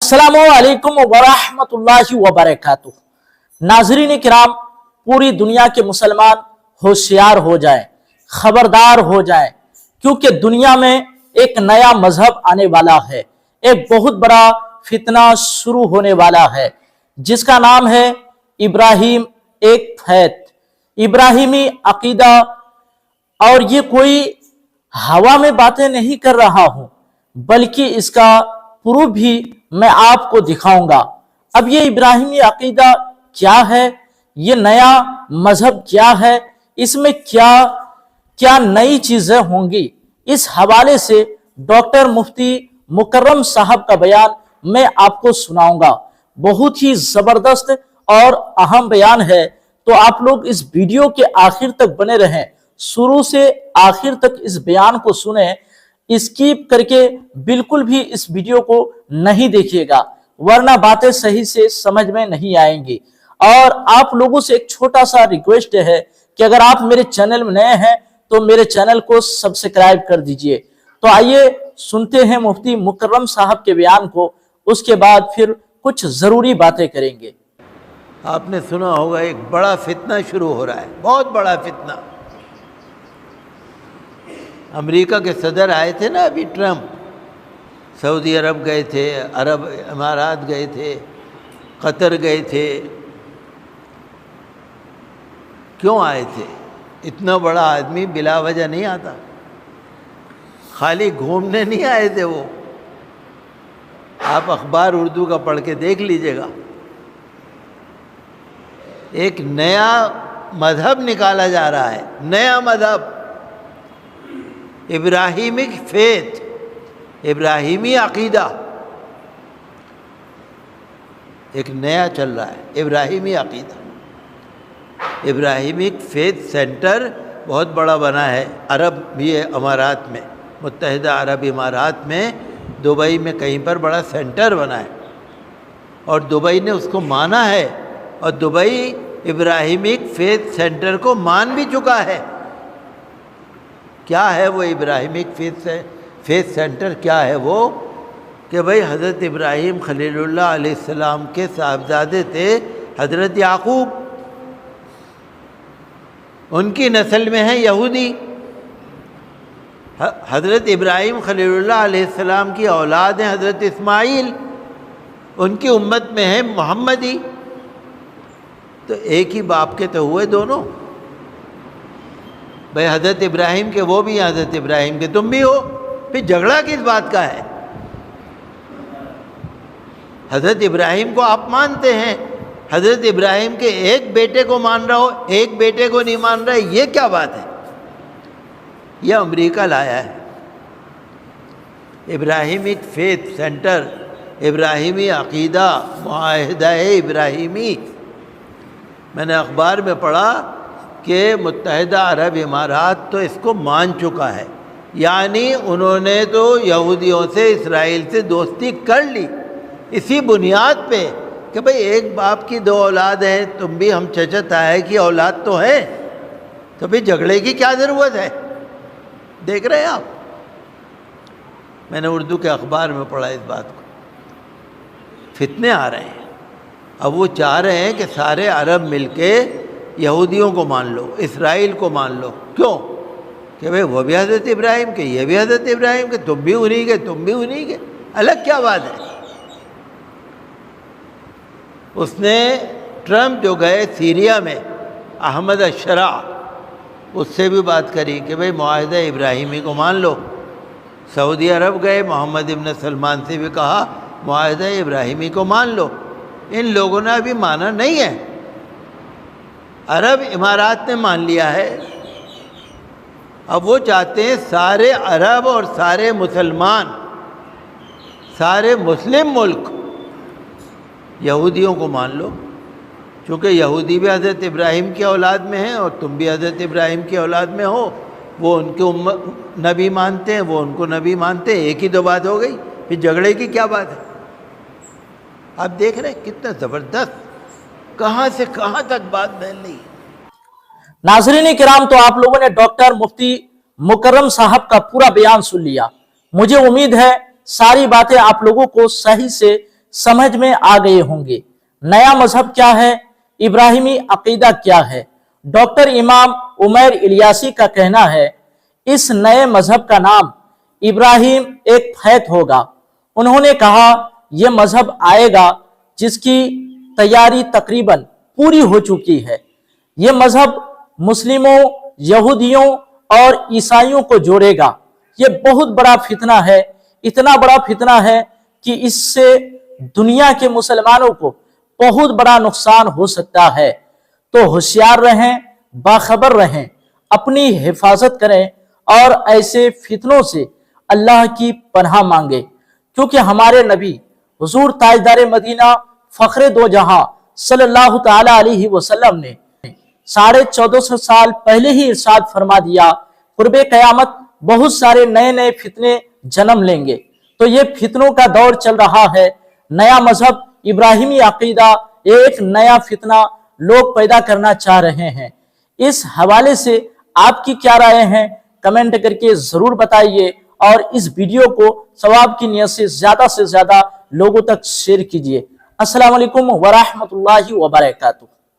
अस्सलामुअलैकुम वरहमतुल्लाहि वबरकातुह। नाज़रीन किराम, पूरी दुनिया के मुसलमान होशियार हो जाए, खबरदार हो जाए, क्योंकि दुनिया में एक नया मजहब आने वाला है। एक बहुत बड़ा फितना शुरू होने वाला है जिसका नाम है इब्राहिम एक फैत, इब्राहिमी अकीदा। और ये कोई हवा में बातें नहीं कर रहा हूं, बल्कि इसका प्रूफ भी मैं आपको दिखाऊंगा। अब ये इब्राहिमी अकीदा क्या है, ये नया मजहब क्या है, इसमें क्या क्या नई चीजें होंगी, इस हवाले से डॉक्टर मुफ्ती मुकर्रम साहब का बयान मैं आपको सुनाऊंगा। बहुत ही जबरदस्त और अहम बयान है, तो आप लोग इस वीडियो के आखिर तक बने रहें, शुरू से आखिर तक इस बयान को सुने। स्किप करके बिल्कुल भी इस वीडियो को नहीं देखिएगा, वरना बातें सही से समझ में नहीं आएंगी। और आप लोगों से एक छोटा सा रिक्वेस्ट है कि अगर आप मेरे चैनल में नए हैं तो मेरे चैनल को सब्सक्राइब कर दीजिए। तो आइए सुनते हैं मुफ्ती मुकर्रम साहब के बयान को, उसके बाद फिर कुछ जरूरी बातें करेंगे। आपने सुना होगा एक बड़ा फितना शुरू हो रहा है, बहुत बड़ा फितना। अमेरिका के सदर आए थे ना अभी, ट्रम्प, सऊदी अरब गए थे, अरब इमारात गए थे, कतर गए थे। क्यों आए थे? इतना बड़ा आदमी बिला वजह नहीं आता, खाली घूमने नहीं आए थे वो। आप अखबार उर्दू का पढ़ के देख लीजिएगा। एक नया मजहब निकाला जा रहा है, नया मजहब, इब्राहिमिक फेथ, इब्राहिमी अकीदा एक नया चल रहा है, इब्राहिमी अकीदा। इब्राहिमिक फेथ सेंटर बहुत बड़ा बना है अरब ये अमारात में, मुत्तहिदा अरब इमारात में, दुबई में कहीं पर बड़ा सेंटर बना है, और दुबई ने उसको माना है, और दुबई इब्राहिमिक फेथ सेंटर को मान भी चुका है। क्या है वो इब्राहिमिक फेथ सेंटर? क्या है वो? कि भाई हज़रत इब्राहिम खलीलुल्लाह अलैहिस्सलाम के साहबजादे थे हज़रत याकूब, उनकी नस्ल में है यहूदी। हज़रत इब्राहिम खलीलुल्लाह अलैहिस्सलाम की औलाद हैं हज़रत इस्माईल, उनकी उम्मत में है मोहम्मदी। तो एक ही बाप के तो हुए दोनों। भाई हज़रत इब्राहिम के वो भी हैं, हज़रत इब्राहिम के तुम भी हो, फिर झगड़ा किस बात का है? हज़रत इब्राहिम को आप मानते हैं, हज़रत इब्राहिम के एक बेटे को मान रहा हो, एक बेटे को नहीं मान रहा है, ये क्या बात है? यह अमेरिका लाया है इब्राहिमिक फेथ सेंटर, इब्राहिमी अकीदा, मुआहिदा इब्राहिमी। मैंने अखबार में पढ़ा कि मुत्तहिदा अरब इमारात तो इसको मान चुका है, यानी उन्होंने तो यहूदियों से, इसराइल से दोस्ती कर ली इसी बुनियाद पे कि भाई एक बाप की दो औलाद है, तुम भी हम चचा ताया की औलाद तो है, तो फिर झगड़े की क्या ज़रूरत है? देख रहे हैं आप, मैंने उर्दू के अखबार में पढ़ा इस बात को। फितने आ रहे हैं, अब वो चाह रहे हैं कि सारे अरब मिलके यहूदियों को मान लो, इसराइल को मान लो। क्यों? कि भाई वो भी हज़रत इब्राहिम के, ये भी हज़रत इब्राहिम के, तुम भी उन्हीं के, तुम भी उन्हीं के, अलग क्या बात है? उसने ट्रम्प जो गए सीरिया में, अहमद अशरा, उससे भी बात करी कि भाई मुआहिदा इब्राहिमी को मान लो। सऊदी अरब गए, मोहम्मद इब्न सलमान से भी कहा मुआहिदा इब्राहिमी को मान लो। इन लोगों ने अभी माना नहीं है, अरब इमारात ने मान लिया है। अब वो चाहते हैं सारे अरब और सारे मुसलमान, सारे मुस्लिम मुल्क यहूदियों को मान लो, क्योंकि यहूदी भी हज़रत इब्राहिम की औलाद में हैं और तुम भी हज़रत इब्राहिम की औलाद में हो। वो उनको नबी मानते हैं, वो उनको नबी मानते हैं, एक ही दो बात हो गई, फिर झगड़े की क्या बात है? आप देख रहे हैं कितना ज़बरदस्त, कहाँ से कहाँ तक बात फैल रही है। नाज़रीन किराम, तो आप लोगों ने डॉक्टर मुफ्ती मुकर्रम साहब का पूरा बयान सुन लिया। मुझे उम्मीद है सारी बातें आप लोगों को सही से समझ में आ गए होंगे। नया मजहब क्या है, इब्राहिमी अकीदा क्या है। डॉक्टर इमाम उमैर इलियासी का कहना है, इस नए मजहब का नाम इब्राहिम एक फैत होगा। उन्होंने कहा, यह मजहब आएगा जिसकी तैयारी तकरीबन पूरी हो चुकी है। यह मजहब मुस्लिमों, यहूदियों और ईसाइयों को जोड़ेगा। यह बहुत बड़ा फितना है, इतना बड़ा फितना है कि इससे दुनिया के मुसलमानों को बहुत बड़ा नुकसान हो सकता है। तो होशियार रहें, बाखबर रहें, अपनी हिफाजत करें और ऐसे फितनों से अल्लाह की पनाह मांगे, क्योंकि हमारे नबी हुजूर ताजदार मदीना फखरे दो जहां सल्लल्लाहु ताला अलैहि वसल्लम ने 1450 साल पहले ही इरशाद फरमा दिया, कुर्बे कयामत बहुत सारे नए नए फितने जन्म लेंगे। तो ये फितनों का दौर चल रहा है। नया मजहब इब्राहिमी अकीदा, एक नया फितना लोग पैदा करना चाह रहे हैं। इस हवाले से आपकी क्या राय है, कमेंट करके जरूर बताइए और इस वीडियो को सवाब की नियत से ज्यादा लोगों तक शेयर कीजिए। अस्सलाम वालेकुम वरहमतुल्लाहि वबरकातुहू।